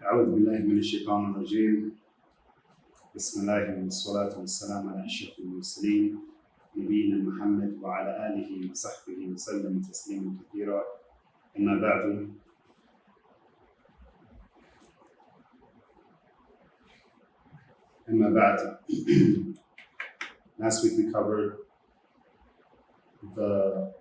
أعوذ بالله من الشيطان الرجيم. بسم الله والصلاة والسلام على أشرف المرسلين نبينا محمد وعلى آله وصحبه وسلم تسليما كثيرا. أما بعد. Last week we covered the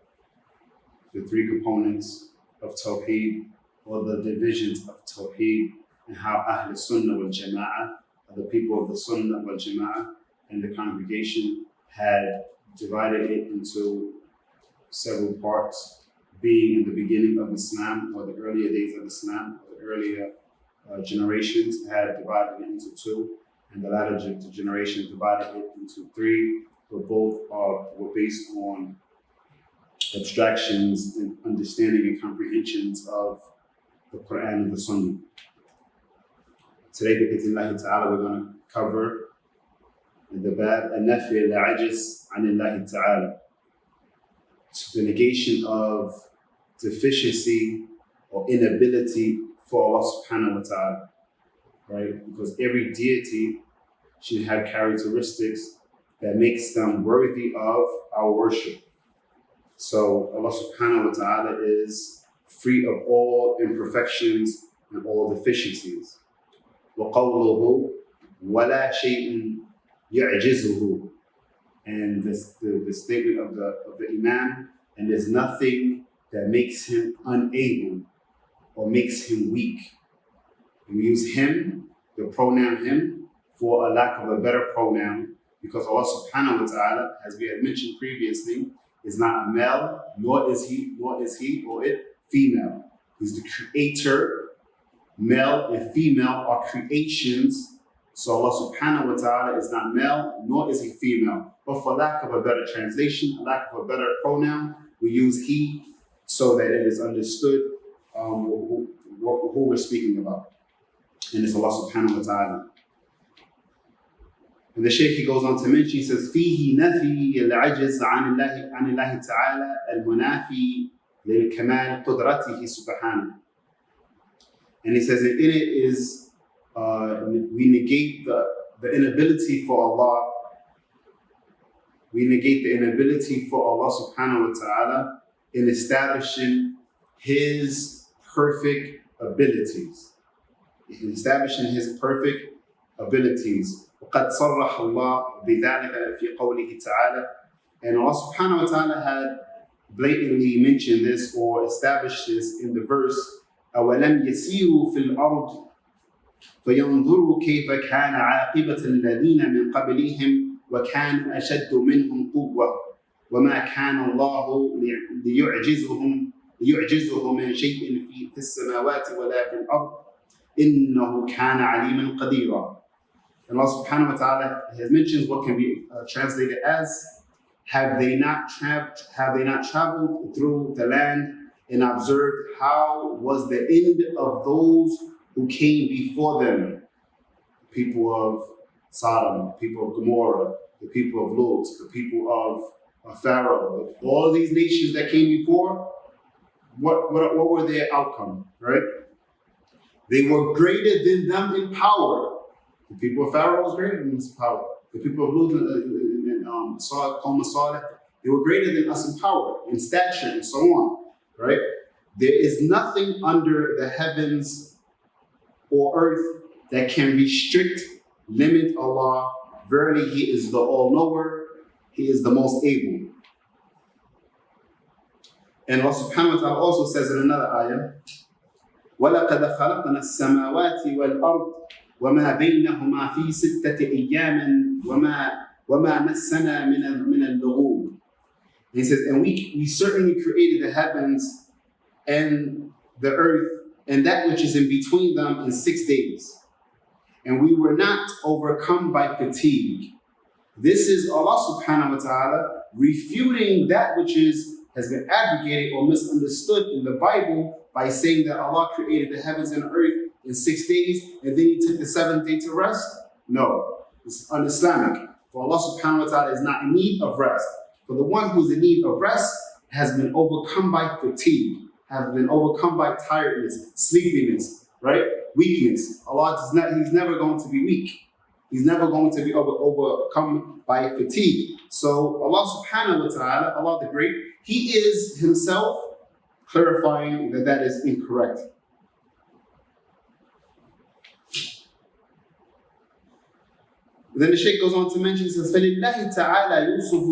three components of Tawheed, or the divisions of Tawheed, and how Ahl Sunnah wal Jama'ah, the people of the Sunnah wal Jama'ah and the congregation, had divided it into several parts, being in the beginning of Islam, or the earlier days of Islam, or the earlier generations had divided it into two, and the latter generations divided it into three, but both were based on abstractions and understanding and comprehensions of the Quran and the Sunnah. Today, bi'idhnillahi ta'ala, we're going to cover the bab an-nafi al-ajiz anillahi ta'ala, the negation of deficiency or inability for Allah subhanahu wa ta'ala, right? Because every deity should have characteristics that makes them worthy of our worship. So Allah subhanahu wa ta'ala is free of all imperfections and all deficiencies. وَقَوْلُهُ وَلَا شَيْءٍ يَعْجِزُهُ. And the statement of the Imam, and there's nothing that makes him unable or makes him weak. And we use him, the pronoun him, for a lack of a better pronoun, because Allah subhanahu wa ta'ala, as we had mentioned previously, is not a male, nor is he or it female. He's the creator. Male and female are creations. So Allah subhanahu wa ta'ala is not male, nor is he female. But for lack of a better translation, lack of a better pronoun, we use he so that it is understood who we're speaking about. And it's Allah subhanahu wa ta'ala. And the Shaykh, he goes on to mention, he says, فيه نفي العجز عن الله تعالى المنافي للكمال قدرته سبحانه. And he says that in it is, we negate the inability for Allah. We negate the inability for Allah subhanahu wa ta'ala in establishing His perfect abilities. In establishing His perfect abilities. وقد صرح الله بذلك في قوله تعالى. And Allah subhanahu wa ta'ala had blatantly mentioned this or established this in the verse, أَوَلَمْ يَسِيرُوا فِي الْأَرْضِ فَيَنْظُرُوا كَيْفَ كَانَ عَاقِبَةَ الَّذِينَ مِنْ قَبْلِهِمْ وَكَانُوا أَشَدُّ مِنْهُمْ قُوَّةً وَمَا كَانَ اللَّهُ لِيُعْجِزُهُ مِنْ شَيْءٍ فِي السَّمَاوَاتِ وَلَا فِي الْأَرْضِ إِنَّهُ كَانَ عَلِيمًا قَدِيرًا. And Allah subhanahu wa ta'ala has mentioned what can be translated as, have they not traveled through the land and observed how was the end of those who came before them? The people of Sodom, the people of Gomorrah, the people of Lot, the people of Pharaoh, all of these nations that came before, what were their outcome, right? They were greater than them in power. The people of Pharaoh was greater than us in power. The people of Lut and Salih, they were greater than us in power, in stature, and so on. Right? There is nothing under the heavens or earth that can restrict, limit Allah. Verily, He is the all-knower. He is the most able. And Allah subhanahu wa ta'ala also says in another ayah, وَلَقَدْ خَلَقْنَا السَّمَاوَاتِ وَالْأَرْضِ وَمَا بَيْنَهُمَا فِي سِتَّةِ أَيَّامٍ وَمَا مَسَّنَا مِنَ اللُّغُوبِ. He says, and we certainly created the heavens and the earth and that which is in between them in 6 days. And we were not overcome by fatigue. This is Allah subhanahu wa ta'ala refuting that which has been abrogated or misunderstood in the Bible by saying that Allah created the heavens and the earth in 6 days, and then He took the 7th day to rest? No, it's un-Islamic. For Allah subhanahu wa ta'ala is not in need of rest. For the one who is in need of rest has been overcome by fatigue, has been overcome by tiredness, sleepiness, right? Weakness. Allah does not, He's never going to be weak. He's never going to be overcome by fatigue. So Allah subhanahu wa ta'ala, Allah the Great, He is Himself clarifying that that is incorrect. Then the Shaykh goes on to mention, says, فَلِلَّهِ تَعَالَى يُوصُفُ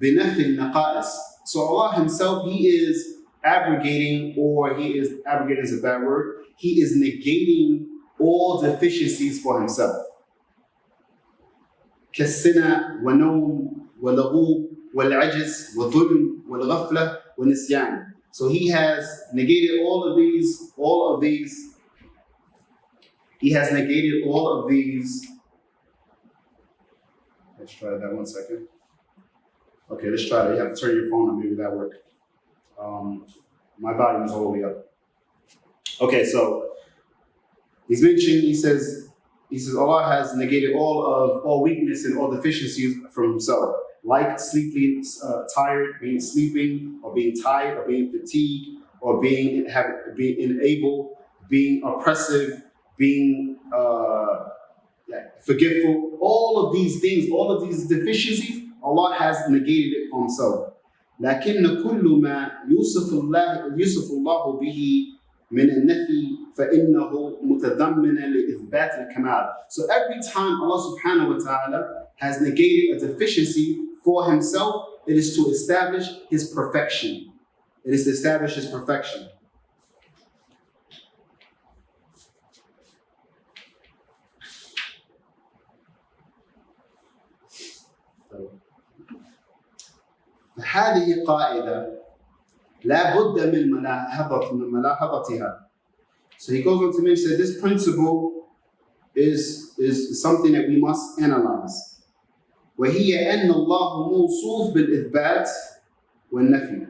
بِنَفِي النَّقَائِصِ. So Allah Himself, He is abrogating, or He is, abrogating is a bad word, He is negating all deficiencies for Himself. كالسنة ونوم ولغوب والعجز والظلم والغفلة والنسيان. So He has negated all of these. He has negated all of these. Let's try that 1 second. Okay, let's try that. You have to turn your phone on, maybe that work. My volume is all the way up. Okay, so he's mentioning, he says Allah has negated all weakness and all deficiencies from Himself, like sleeping, tired, being sleeping, or being tired, or being fatigued, or being unable, being oppressive, being forgetful. All of these things, all of these deficiencies, Allah has negated it for Himself. لكن كل ما يوصف الله به من النفي فإنه متضمن لإثبات الكمال. So every time Allah subhanahu wa ta'ala has negated a deficiency for Himself, it is to establish His perfection. It is to establish His perfection. هذه قاعدة لا بد من ملاحظتها. So he goes on to mention that this principle is something that we must analyze. وهي أن الله موصوف بالإثبات والنفي.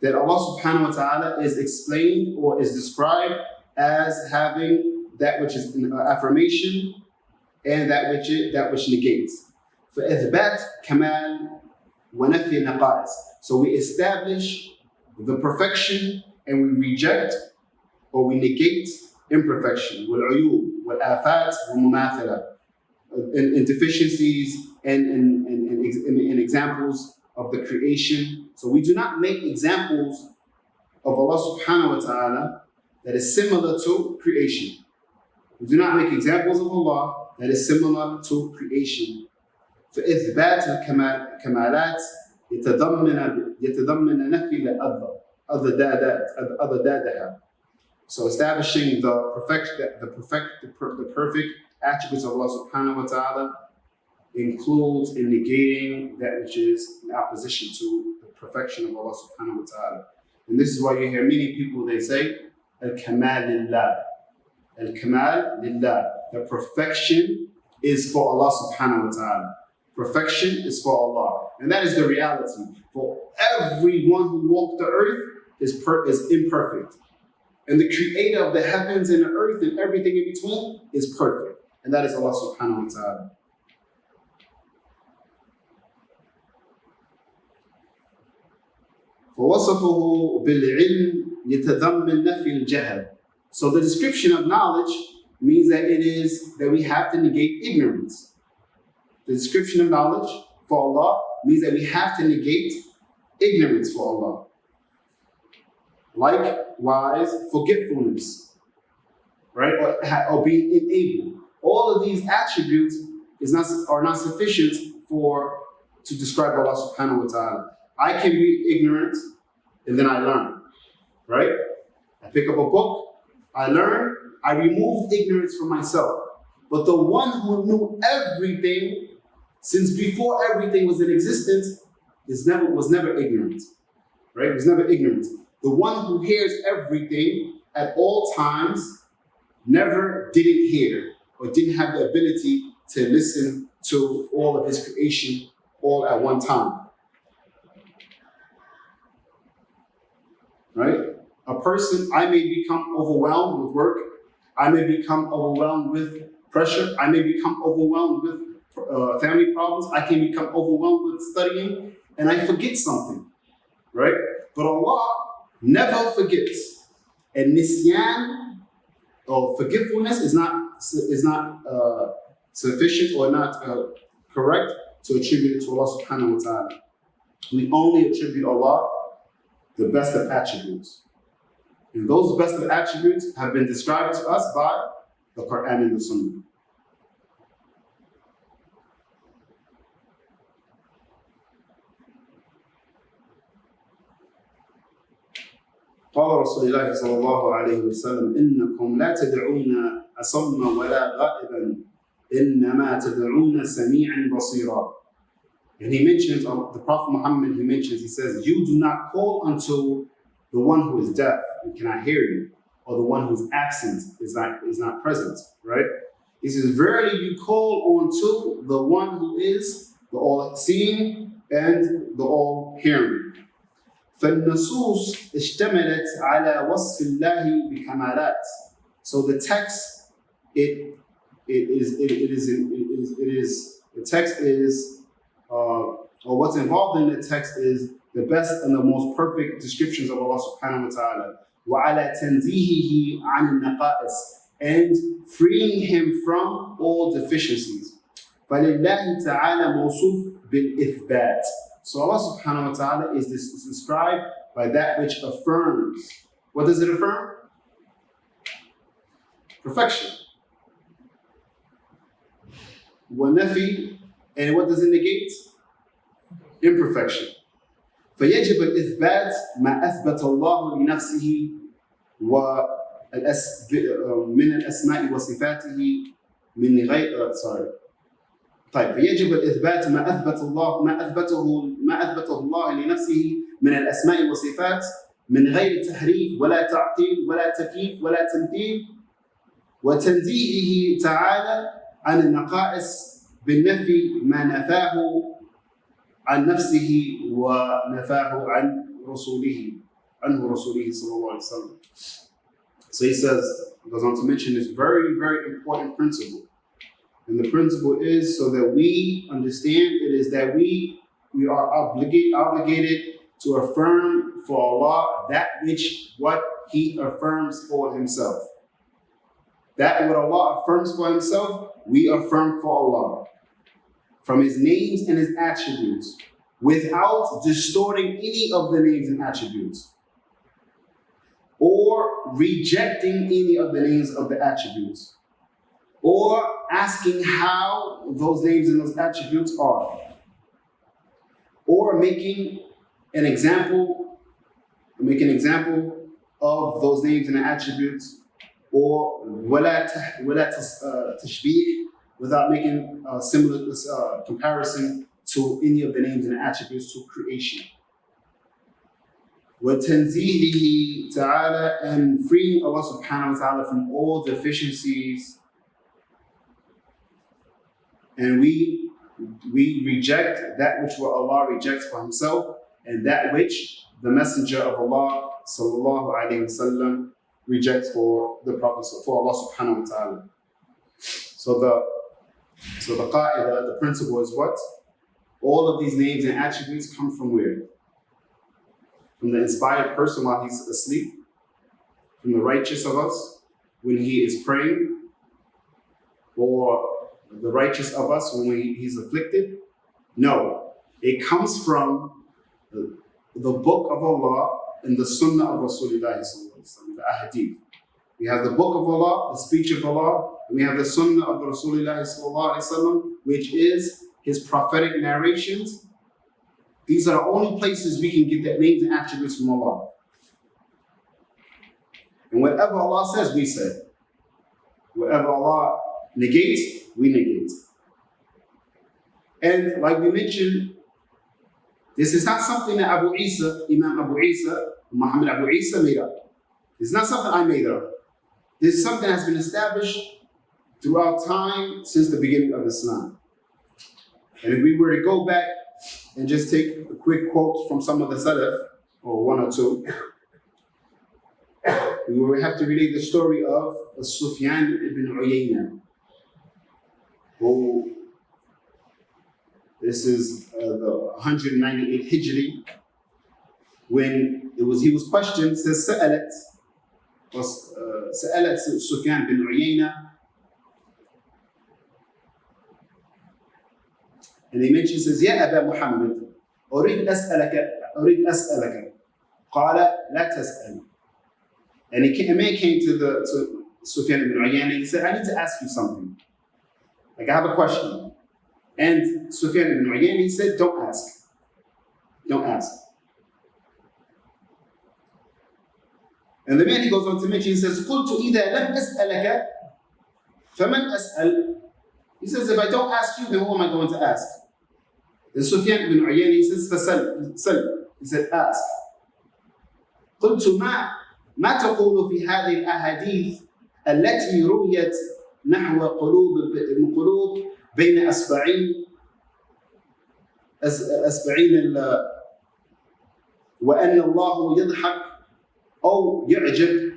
That Allah subhanahu wa ta'ala is explained or is described as having that which is an affirmation and that which negates. فإثبات كمال ونفي نقائص. So we establish the perfection and we reject or we negate imperfection, والعيوب والآفات والمماثلة, and deficiencies and examples of the creation. So we do not make examples of Allah subhanahu wa ta'ala that is similar to creation. We do not make examples of Allah that is similar to creation. فإثبات الكمالات يتضمن نفي أضدادها. So establishing the perfect attributes of Allah subhanahu wa ta'ala includes in negating that which is in opposition to the perfection of Allah subhanahu wa ta'ala. And this is why you hear many people, they say, Al-Kamal Lillah. Al-Kamal Lillah. The perfection is for Allah subhanahu wa ta'ala. Perfection is for Allah. And that is the reality. For everyone who walked the earth is imperfect. And the creator of the heavens and the earth and everything in between is perfect. And that is Allah subhanahu wa ta'ala. فوصفه بالعلم يتضمن نفي الجهل. So the description of knowledge means that it is that we have to negate ignorance. The description of knowledge for Allah means that we have to negate ignorance for Allah. Likewise, forgetfulness, right? Or being unable. All of these attributes are not sufficient to describe Allah subhanahu wa ta'ala. I can be ignorant and then I learn, right? I pick up a book, I learn, I remove ignorance from myself. But the one who knew everything since before everything was in existence was never ignorant, right? Was never ignorant. The one who hears everything at all times never didn't hear or didn't have the ability to listen to all of His creation all at one time. Right? A person, I may become overwhelmed with work. I may become overwhelmed with pressure. I may become overwhelmed with family problems. I can become overwhelmed with studying and I forget something, right? But Allah never forgets And nisyan or forgetfulness is not sufficient or not correct to attribute it to Allah subhanahu wa ta'ala. We only attribute Allah the best of attributes. And those best of attributes have been described to us by the Quran and the Sunnah. قال رسول الله صلى الله عليه وسلم إنكم لا تدعون أصما ولا غائبا إنما تدعون سميعا بصيرا. And he mentions, the Prophet Muhammad, he says, you do not call unto the one who is deaf and cannot hear you, or the one who is absent, is not present, right? He says, verily you call unto the one who is the all-seeing and the all-hearing. فالنصوص اشتملت على وصف الله بكمالات. So the text, or what's involved in the text is the best and the most perfect descriptions of Allah subhanahu wa ta'ala. وعلى تنزيهه عن النقائص, and freeing him from all deficiencies. فلله تعالى موصوف بالإثبات. So Allah subhanahu wa ta'ala is described by that which affirms. What does it affirm? Perfection. وَنَفِي, and what does it negate? Imperfection. فيجب الإثبات ما أثبت الله لنفسه من الأسماء وصفاته من غير طيب فيجب الإثبات ما أثبته الله لنفسه من الأسماء والصفات من غير تحريف ولا تعطيل ولا تكييف ولا تمثيل وتنزيهه تعالى عن النقائص بالنفي ما نفاه عن نفسه ونفاه عنه رسوله صلى الله عليه وسلم. So he goes on to mention this very, very important principle. And the principle is so that we understand it is that we are obligated to affirm for Allah that what He affirms for Himself. That what Allah affirms for Himself, we affirm for Allah. From His names and His attributes, without distorting any of the names and attributes, or rejecting any of the names of the attributes, or asking how those names and those attributes are, or making an example of those names and attributes, or ولا تشبيه, without making a similar comparison to any of the names and attributes to creation. وَتَنْزِيهِهِ تَعَالَى, and freeing Allah subhanahu wa ta'ala from all deficiencies. And we reject that which Allah rejects for Himself, and that which the Messenger of Allah sallallahu alayhi wa sallam rejects for the Prophet, for Allah subhanahu wa ta'ala. So the qa'idah, the principle is what? All of these names and attributes come from where? From the inspired person while he's asleep, from the righteous of us when he is praying, or the righteous of us when he's afflicted? No, it comes from the book of Allah and the sunnah of Rasulullah, the ahadith. We have the book of Allah, the speech of Allah, and we have the sunnah of Rasulullah, which is his prophetic narrations. These are the only places we can get the names and attributes from Allah. And whatever Allah says, we say. Whatever Allah negates, we negate. And like we mentioned, this is not something that Imam Abu Essa, Muhammad Abu Essa made up. It's not something I made up. This is something that has been established throughout time since the beginning of Islam. And if we were to go back and just take a quick quote from some of the Salaf, or one or two, we would have to relate the story of Sufyan ibn Uyayna, who, this is the 198 Hijri, when he was questioned, says, سألت سألت سفيان بن عيينة, and he mentions, says, يا أبا محمد أريد أسألك قال لا تسأل. And a man came to Sufyan ibn Uyayna and he said, I need to ask you something. Like, I have a question. And Sufyan ibn Uyayna, he said, don't ask. Don't ask. And the man, he goes on to mention, he says, قلت إذا لم أسألك فمن أسأل. He says, if I don't ask you, then who am I going to ask? Then Sufyan ibn Uyayna, he says, فسل. He said, ask. قلت ما تقول في هذه الأحاديث التي رويت نحو قلوب بين أصبعين وأن الله يضحك أو يعجب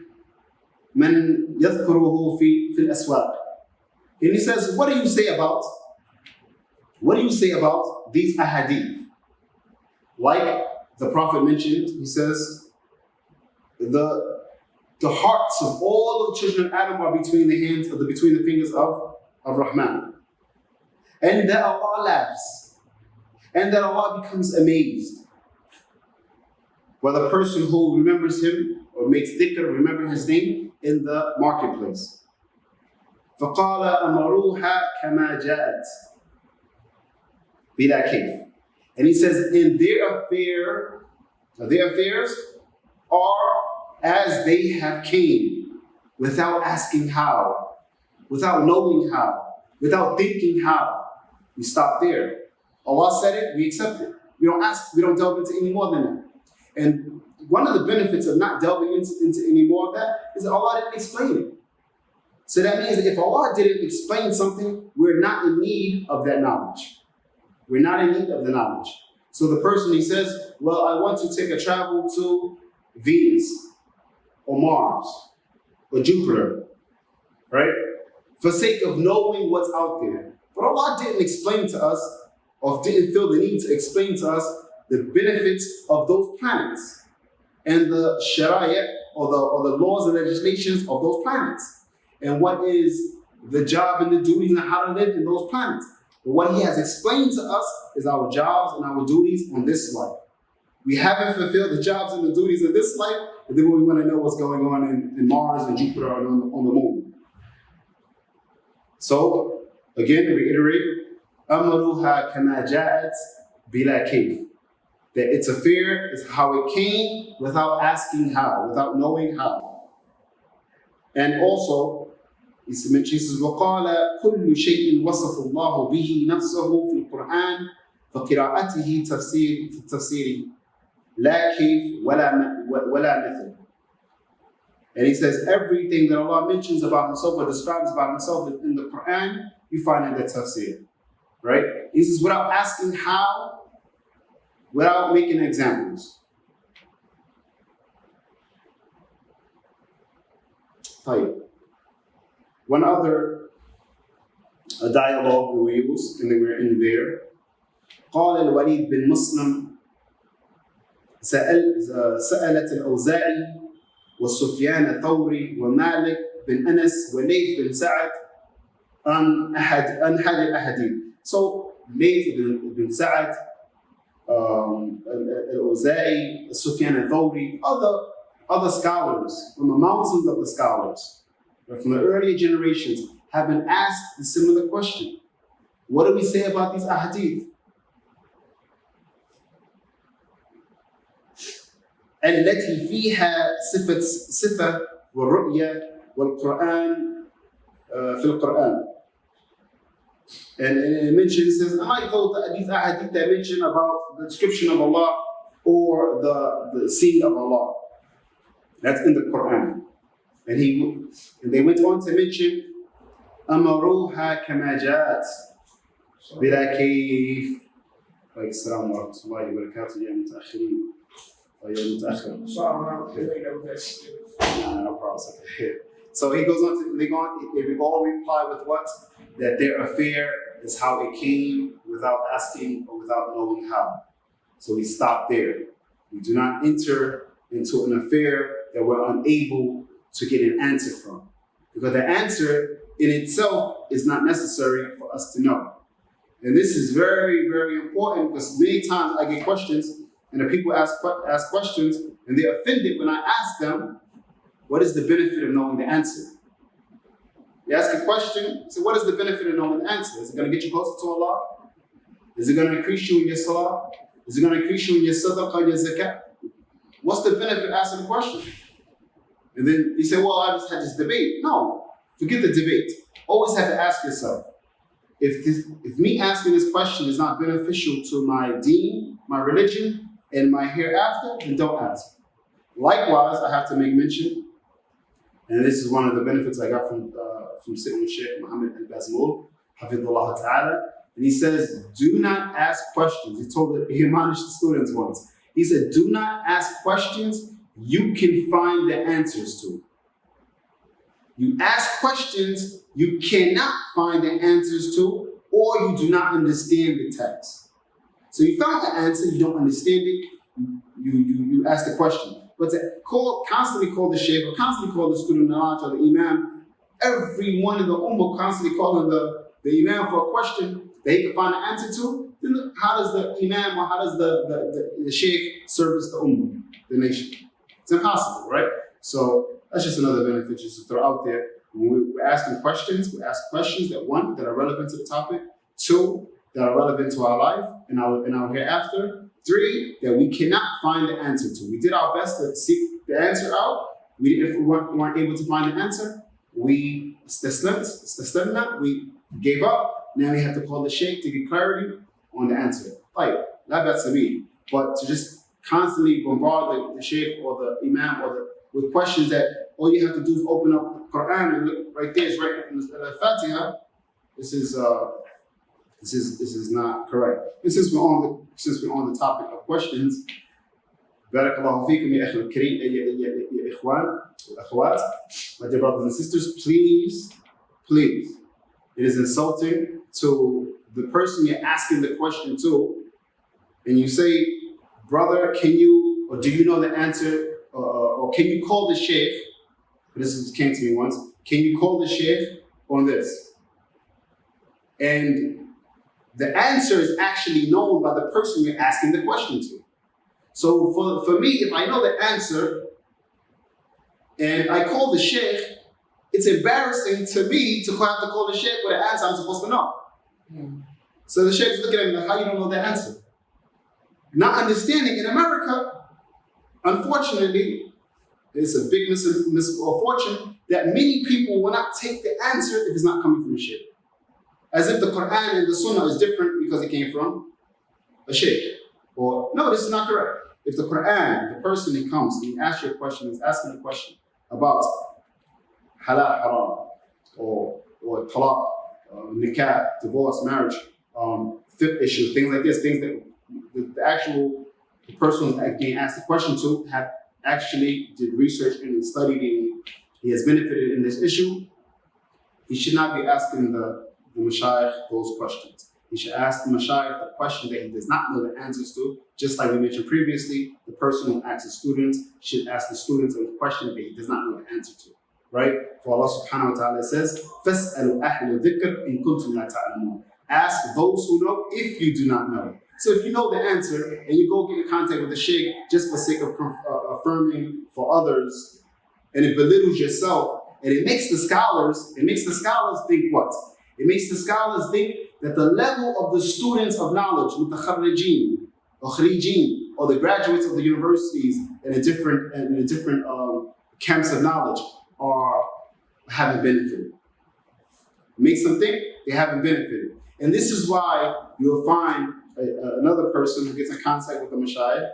من يذكره في الأسواق. And he says, what do you say about these ahadith? Like the Prophet mentioned, he says, the hearts of all the children of Adam are between the fingers of Rahman. And that Allah laughs. And that Allah becomes amazed. By the person who remembers him or makes dhikr, remember his name in the marketplace. فَقَالَ أَمَرُوهَا كَمَا جَاءَتْ بِلَا كَيْفٍ. And he says, in their affairs are as they have came, without asking how, without knowing how, without thinking how. We stop there. Allah said it, we accept it. We don't ask, we don't delve into any more than that. And one of the benefits of not delving into any more of that is that Allah didn't explain it. So that means that if Allah didn't explain something, we're not in need of that knowledge. We're not in need of the knowledge. So the person, he says, well, I want to take a travel to Venus or Mars or Jupiter, right? For sake of knowing what's out there. But Allah didn't explain to us, or didn't feel the need to explain to us the benefits of those planets and the sharia or the laws and legislations of those planets, and what is the job and the duties and how to live in those planets. But what He has explained to us is our jobs and our duties on this life. We haven't fulfilled the jobs and the duties of this life, and then we want to know what's going on in Mars and Jupiter and on the moon. So, again, to reiterate, أَمْرُهَا كَمَا جَاءَتْ بِلَا كَيْفٍ. That its affair is how it came without asking how, without knowing how. And also, he says, وَقَالَ كُلُّ شَيْءٍ وَصَفَ اللَّهُ بِهِ نَفْسَهُ فِي الْقُرْآنِ فَقِرَاءَتِهِ في التفسير لا كيف ولا مثل. And he says everything that Allah mentions about Himself or describes about Himself in the Quran, you find in the tafsir. Right? He says without asking how, without making examples. One other dialogue we use, and then we're in there. قال الوليد بن مسلم سألت الأوزاعي والسفيان الثوري ومالك بن أنس وليث بن سعد عن هذه الأحاديث. So Layth bin Sa'ad, al-Awza'i, Sufyan al-Thawri, other scholars from the mountains of the scholars, from the earlier generations, have been asked a similar question. What do we say about these ahadith? التي فيها صفة والرؤية والقرآن في القرآن. And it mentions, it says, I thought that these ahadith that mention about the description of Allah or the seeing of Allah. That's in the Quran. And they went on to mention, أمروها كما جاءت بلا كيف. السلام ورحمة الله وبركاته يا متأخرين. يا متأخر. No problem. So he goes on to, they all reply with what? That their affair is how it came without asking or without knowing how. So we stop there. We do not enter into an affair that we're unable to get an answer from. Because the answer in itself is not necessary for us to know. And this is very, very important because many times I get questions and the people ask questions and they're offended when I ask them, what is the benefit of knowing the answer? You ask a question, so what is the benefit of knowing the answer? Is it going to get you closer to Allah? Is it going to increase you in your salah? Is it going to increase you in your sadaqah and your zakat? What's the benefit of asking the question? And then you say, well, I just had this debate. No, forget the debate. Always have to ask yourself, if me asking this question is not beneficial to my deen, my religion, and my hereafter, then don't ask. Likewise, I have to make mention, and this is one of the benefits I got from sitting with Chaplain Muhammad Abu Essa, Hafidhullah Ta'ala, and he says, do not ask questions. He admonished the students once. He said, do not ask questions you can find the answers to. You ask questions you cannot find the answers to, or you do not understand the text. So you found the answer, you don't understand it, you ask the question. But to constantly call the shaykh, or constantly call the student knowledge or the imam, everyone in the ummah constantly calling the imam for a question that he can find an answer to, then how does the imam or how does the shaykh service the ummah, the nation? It's impossible, right? So that's just another benefit just to throw out there. When we're asking questions, we ask questions that one, that are relevant to the topic, two, that are relevant to our life and our hereafter, three, that we cannot find the answer to. We did our best to seek the answer out. If we weren't able to find the answer, we gave up. Now we have to call the sheikh to get clarity on the answer. Like, not bad to me, but to just constantly bombard the sheikh or the imam with questions that all you have to do is open up the Quran and look right there, it's right in the Fatiha. This is not correct. And since we're on the topic of questions, Barakallahu feekum ya akhil kareem, ya ikhwan, akhwat, my dear brothers and sisters, please, it is insulting to the person you're asking the question to, and you say, brother, can you, or do you know the answer, or can you call the sheikh? This came to me once. Can you call the sheikh on this? And the answer is actually known by the person you're asking the question to. So for me, if I know the answer and I call the sheikh, it's embarrassing to me to have to call the sheikh with an answer I'm supposed to know. So the sheikh is looking at me like, how you don't know the answer? Not understanding in America, unfortunately, it's a big misfortune that many people will not take the answer if it's not coming from a sheikh. As if the Quran and the Sunnah is different because it came from a sheikh. Or, no, this is not correct. If the Quran, the person that comes and he asks you a question, is asking a question about halal, haram, or talaq, nikah, divorce, marriage, fifth issue, things like this, things that the person being asked the question to have actually did research and studied and he has benefited in this issue, he should not be asking the mashayikh those questions. He should ask the mashayikh the question that he does not know the answers to. Just like we mentioned previously, the person who asks the students should ask the students a question that he does not know the answer to. Right? For Allah subhanahu wa ta'ala says, فَاسْأَلُوا أَهْلَ الذِّكْرِ إِن كُنتُمْ لَا تَعْلَمُونَ. Ask those who know if you do not know. So if you know the answer and you go get in contact with the sheikh just for sake of affirming for others, and it belittles yourself, and it makes the scholars think what? It makes the scholars think that the level of the students of knowledge, mutakharrijeen, or kharijeen, or the graduates of the universities in a different camps of knowledge haven't benefited. It makes them think they haven't benefited. And this is why you'll find another person who gets in contact with the mashayikh.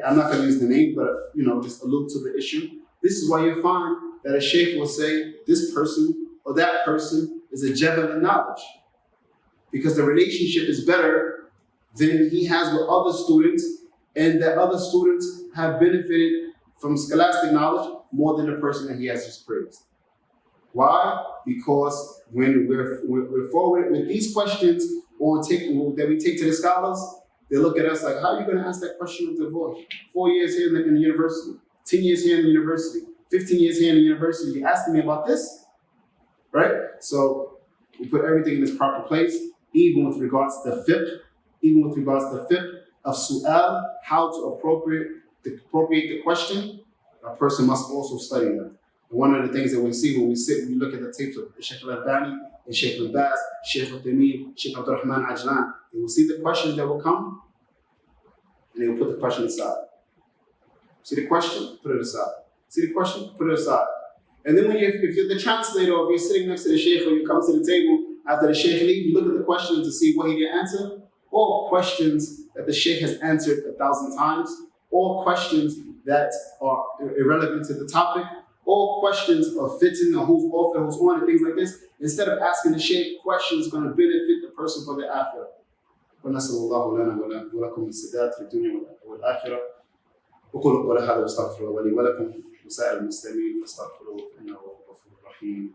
I'm not going to use the name, but just allude to the issue. This is why you'll find that a sheikh will say this person or that person is a jabal in knowledge, because the relationship is better than he has with other students, and that other students have benefited from scholastic knowledge more than the person that he has just praised. Why? Because when we're forward with these questions that we take to the scholars, they look at us like, how are you going to ask that question of divorce? 4 years here in the university, 10 years here in the university. 15 years here in the university, you're asking me about this, right? So we put everything in its proper place, even with regards to fiqh, of su'al, how to appropriate the question. A person must also study that. And one of the things that we see when we look at the tapes of Sheikh Al-Albani, and Sheikh Al-Baz, Sheikh Al-Tamim, Sheikh Abdul Rahman Ajlan, they will see the questions that will come, and they will put the question aside. See the question? Put it aside. See the question? Put it aside. And then if you're the translator, or if you're sitting next to the Sheikh, or you come to the table after the Sheikh leaves, you look at the question to see what he didn't answer, or questions that the Sheikh has answered 1,000 times, or questions that are irrelevant to the topic, or questions of fitting or who's off and who's on and things like this. Instead of asking the Sheikh questions going to benefit the person for the akhirah. ونسأل الله لنا ولكم السداد في الدنيا والآخرة. وقولوا قولي هذا واستغفر الله لي ولكم وسائر المسلمين فاستغفروه إنه هو الغفور الرحيم.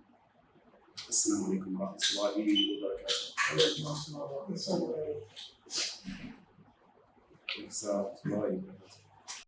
السلام عليكم ورحمة الله وبركاته.